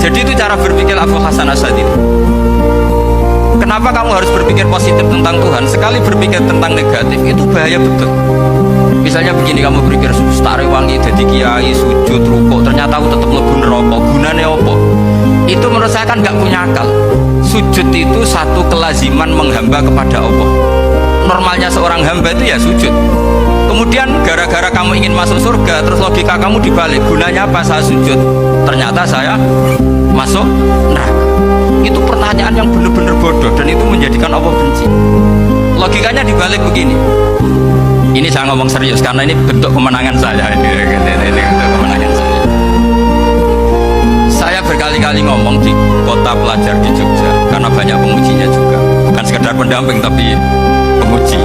Jadi itu cara berpikir Abu Hasan Asy'ari. Kenapa kamu harus berpikir positif tentang Tuhan? Sekali berpikir tentang negatif itu bahaya betul. Misalnya begini, kamu berpikir Ustaz Rewangi jadi kiai, sujud, rukuk, ternyata aku tetap mlebu neraka. Gunane apa? Itu menurut saya kan nggak punya akal. Sujud itu satu kelaziman menghamba kepada Allah. Normalnya seorang hamba itu ya sujud. Kemudian gara-gara kamu ingin masuk surga, terus logika kamu dibalik, gunanya apa saya sujud? Ternyata saya masuk neraka. Itu pertanyaan yang benar-benar bodoh dan itu menjadikan Allah benci. Logikanya dibalik begini. Ini saya ngomong serius karena ini bentuk kemenangan saya. Ini bentuk kemenangan saya. Saya berkali-kali ngomong di kota pelajar di Jogja karena banyak pengujinya juga. Bukan sekedar pendamping tapi penguji.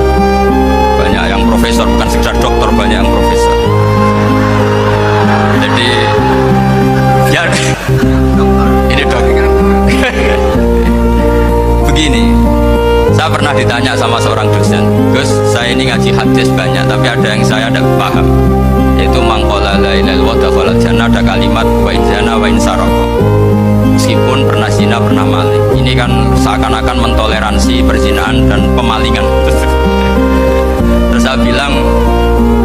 Banyak yang profesor, bukan sekedar dokter, banyak yang profesor. Jadi ya ini dok. Begini, saya pernah ditanya sama seorang dosen, Gus, saya ini ngaji hadis banyak, tapi ada yang saya tidak paham, yaitu mangkola la ilaha illallah dakhala jannah, ada kalimat wa in zana wa in saraka. Meskipun pernah zina, pernah maling. Ini kan seakan-akan mentoleransi perzinahan dan pemalingan. Terus saya bilang,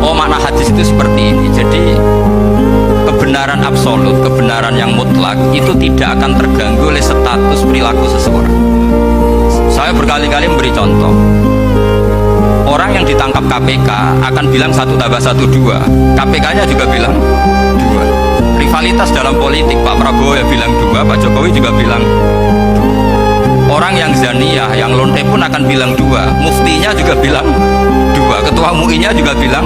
oh makna hadis itu seperti ini. Jadi kebenaran absolut, kebenaran yang mutlak itu tidak akan terganggu oleh status perilaku seseorang. Saya berkali-kali memberi contoh. Orang yang ditangkap KPK akan bilang 1 tambah 1 2. KPK-nya juga bilang 2. Rivalitas dalam politik, Pak Prabowo ya bilang 2, Pak Jokowi juga bilang 2. Orang yang zaniyah, yang lonte pun akan bilang 2. Muftinya juga bilang 2. Ketua MUI-nya juga bilang.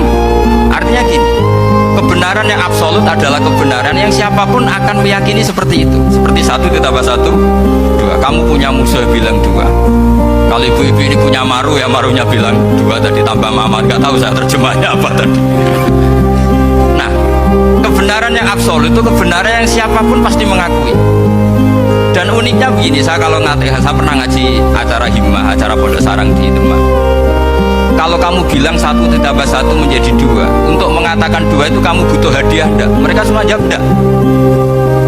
Artinya gini, kebenaran yang absolut adalah kebenaran yang siapapun akan meyakini seperti itu. Seperti 1 ditambah 1 2. Kamu punya musuh bilang 2. Kalau ibu-ibu ini punya maru, ya marunya bilang 2 tadi tambah mama. Nggak tahu saya terjemahnya apa tadi. Nah, kebenaran yang absolut itu kebenaran yang siapapun pasti mengakui. Dan uniknya begini, saya kalau saya pernah ngaji acara himmah, acara pondok sarang di Demak. Kalau kamu bilang 1 ditambah 1 menjadi 2, untuk mengatakan 2 itu kamu butuh hadiah enggak? Mereka semua jawab enggak.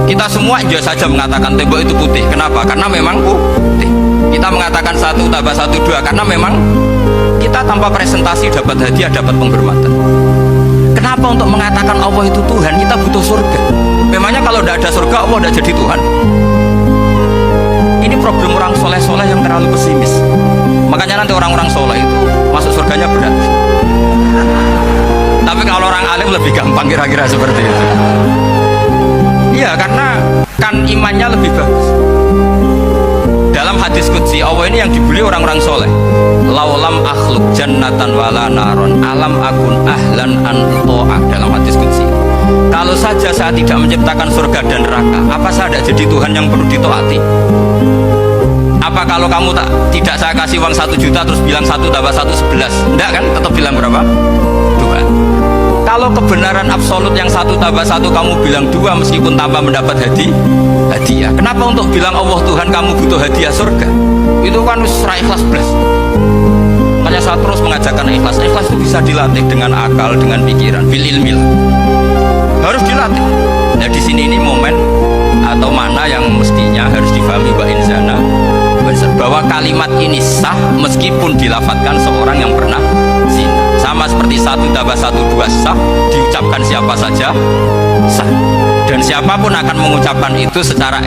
Kita semua aja saja mengatakan tembok itu putih. Kenapa? Karena memang putih. Kita mengatakan 1 tambah 1 2 karena memang kita tanpa presentasi dapat hadiah, dapat penghormatan. Kenapa untuk mengatakan Allah itu Tuhan kita butuh surga? Memangnya kalau tidak ada surga Allah tidak jadi Tuhan? Ini problem orang soleh-soleh yang terlalu pesimis. Makanya nanti orang-orang soleh itu masuk surganya berat. Tapi kalau orang alim lebih gampang kira-kira seperti itu. Iya, karena kan imannya lebih bagus. Dalam hadis qudsi Allah ini yang dibeli orang-orang soleh. Laulam akhluk jannatan wala naron alam akun ahlan an to'ah. Dalam hadis qudsi, kalau saja saya tidak menciptakan surga dan neraka, apa saya tidak jadi Tuhan yang perlu ditaati? Apa kalau kamu tidak saya kasih uang 1 juta terus bilang 1 tambah 1 11? Enggak kan? Tetap bilang berapa? 2. Kalau kebenaran absolut yang 1 tambah 1 kamu bilang 2 meskipun tanpa mendapat hadiah. Kenapa untuk bilang Allah Tuhan kamu butuh hadiah surga? Itu kan serah ikhlas belas. Makanya saya terus mengajarkan ikhlas. Ikhlas itu bisa dilatih dengan akal, dengan pikiran, bil ilmil. Harus dilatih. Nah di sini ini momen atau mana yang mestinya harus difahami Mbak Inzana, bahwa kalimat ini sah meskipun dilafatkan seorang yang pernah zina. Sama seperti 1 tambah 1 2 sah, diucapkan siapa saja sah. Dan siapapun akan mengucapkan itu secara